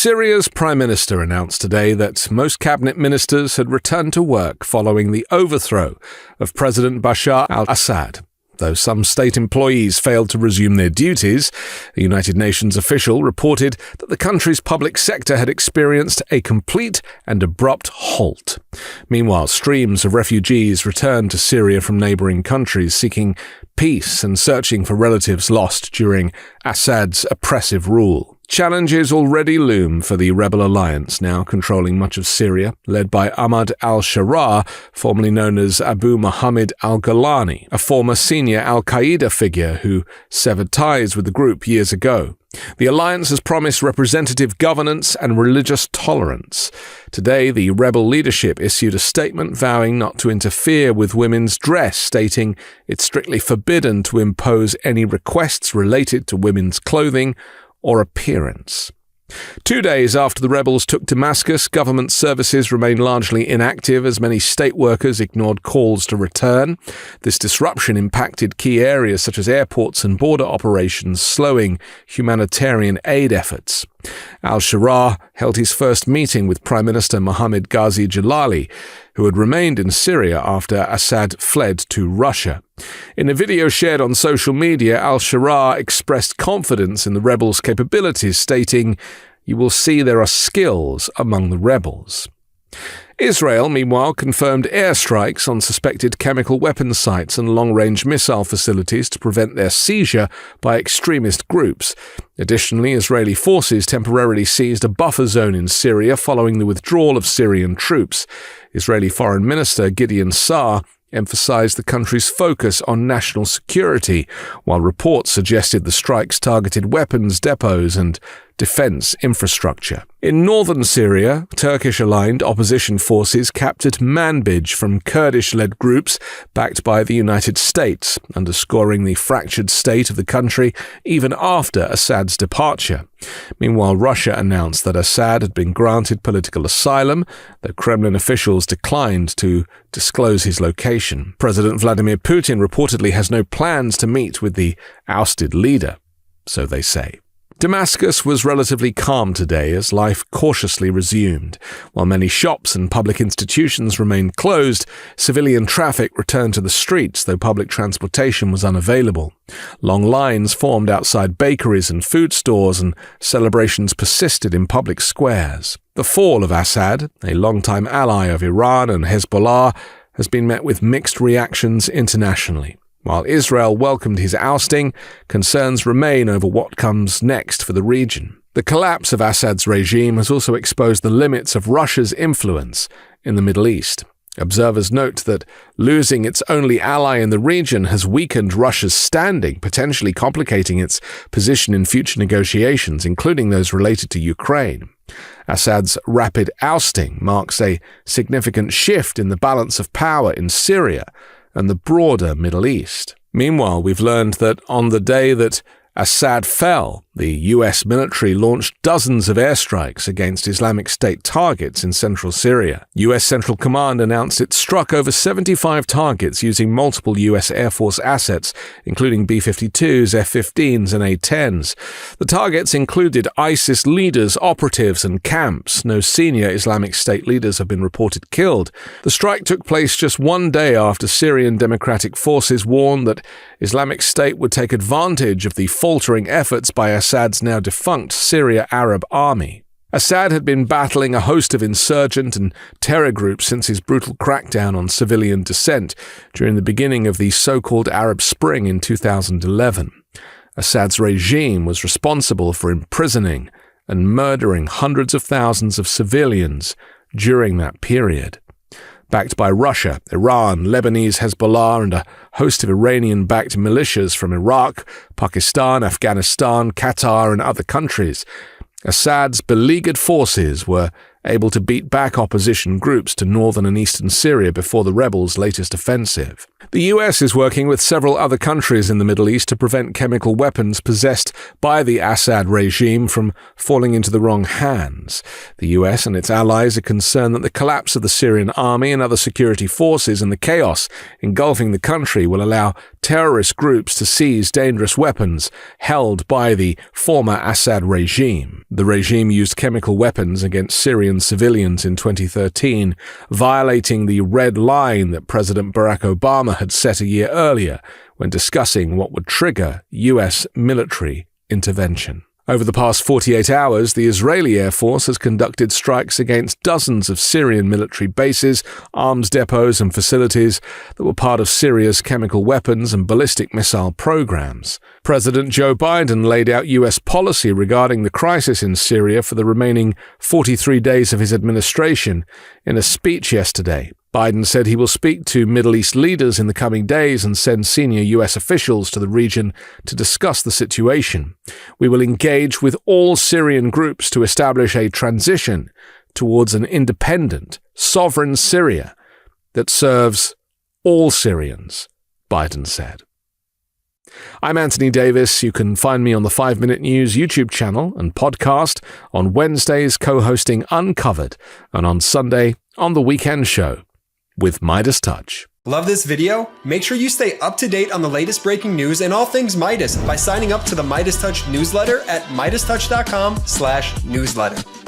Syria's Prime Minister announced today that most cabinet ministers had returned to work following the overthrow of President Bashar Al-Assad. Though some state employees failed to resume their duties, a United Nations official reported that the country's public sector had experienced a complete and abrupt halt. Meanwhile, streams of refugees returned to Syria from neighboring countries seeking peace and searching for relatives lost during Assad's oppressive rule. Challenges already loom for the rebel alliance, now controlling much of Syria, led by Ahmad al-Sharaa, formerly known as Abu Muhammad al-Golani, a former senior al-Qaeda figure who severed ties with the group years ago. The alliance has promised representative governance and religious tolerance. Today, the rebel leadership issued a statement vowing not to interfere with women's dress, stating it's strictly forbidden to impose any requests related to women's clothing or appearance. 2 days after the rebels took Damascus, government services remain largely inactive as many state workers ignored calls to return. This disruption impacted key areas such as airports and border operations, slowing humanitarian aid efforts. Al-Sharaa held his first meeting with Prime Minister Mohammed Ghazi Jalali, who had remained in Syria after Assad fled to Russia. In a video shared on social media, Al-Sharaa expressed confidence in the rebels' capabilities, stating, "You will see there are skills among the rebels." Israel, meanwhile, confirmed airstrikes on suspected chemical weapons sites and long-range missile facilities to prevent their seizure by extremist groups. Additionally, Israeli forces temporarily seized a buffer zone in Syria following the withdrawal of Syrian troops. Israeli Foreign Minister Gideon Saar emphasized the country's focus on national security, while reports suggested the strikes targeted weapons depots and defense infrastructure. In northern Syria, Turkish-aligned opposition forces captured Manbij from Kurdish-led groups backed by the United States, underscoring the fractured state of the country even after Assad's departure. Meanwhile, Russia announced that Assad had been granted political asylum, though Kremlin officials declined to disclose his location. President Vladimir Putin reportedly has no plans to meet with the ousted leader, so they say. Damascus was relatively calm today as life cautiously resumed. While many shops and public institutions remained closed, civilian traffic returned to the streets, though public transportation was unavailable. Long lines formed outside bakeries and food stores, and celebrations persisted in public squares. The fall of Assad, a longtime ally of Iran and Hezbollah, has been met with mixed reactions internationally. While Israel welcomed his ousting, concerns remain over what comes next for the region. The collapse of Assad's regime has also exposed the limits of Russia's influence in the Middle East. Observers note that losing its only ally in the region has weakened Russia's standing, potentially complicating its position in future negotiations, including those related to Ukraine. Assad's rapid ousting marks a significant shift in the balance of power in Syria and the broader Middle East. Meanwhile, we've learned that on the day that Assad fell, the US military launched dozens of airstrikes against Islamic State targets in central Syria. US Central Command announced it struck over 75 targets using multiple US Air Force assets, including B-52s, F-15s, and A-10s. The targets included ISIS leaders, operatives, and camps. No senior Islamic State leaders have been reported killed. The strike took place just 1 day after Syrian Democratic Forces warned that Islamic State would take advantage of the faltering efforts by Assad's now defunct Syria Arab Army. Assad had been battling a host of insurgent and terror groups since his brutal crackdown on civilian dissent during the beginning of the so-called Arab Spring in 2011. Assad's regime was responsible for imprisoning and murdering hundreds of thousands of civilians during that period. Backed by Russia, Iran, Lebanese Hezbollah, and a host of Iranian-backed militias from Iraq, Pakistan, Afghanistan, Qatar, and other countries, Assad's beleaguered forces were able to beat back opposition groups to northern and eastern Syria before the rebels' latest offensive. The US is working with several other countries in the Middle East to prevent chemical weapons possessed by the Assad regime from falling into the wrong hands. The US and its allies are concerned that the collapse of the Syrian army and other security forces and the chaos engulfing the country will allow terrorist groups to seize dangerous weapons held by the former Assad regime. The regime used chemical weapons against Syrian civilians in 2013, violating the red line that President Barack Obama had set a year earlier when discussing what would trigger US military intervention. Over the past 48 hours, the Israeli Air Force has conducted strikes against dozens of Syrian military bases, arms depots and facilities that were part of Syria's chemical weapons and ballistic missile programs. President Joe Biden laid out US policy regarding the crisis in Syria for the remaining 43 days of his administration in a speech yesterday. Biden said he will speak to Middle East leaders in the coming days and send senior U.S. officials to the region to discuss the situation. We will engage with all Syrian groups to establish a transition towards an independent, sovereign Syria that serves all Syrians, Biden said. I'm Anthony Davis. You can find me on the 5 Minute News YouTube channel and podcast, on Wednesdays co-hosting Uncovered, and on Sunday on The Weekend Show with MeidasTouch. Love this video? Make sure you stay up to date on the latest breaking news and all things Meidas by signing up to the MeidasTouch newsletter at MeidasTouch.com/newsletter.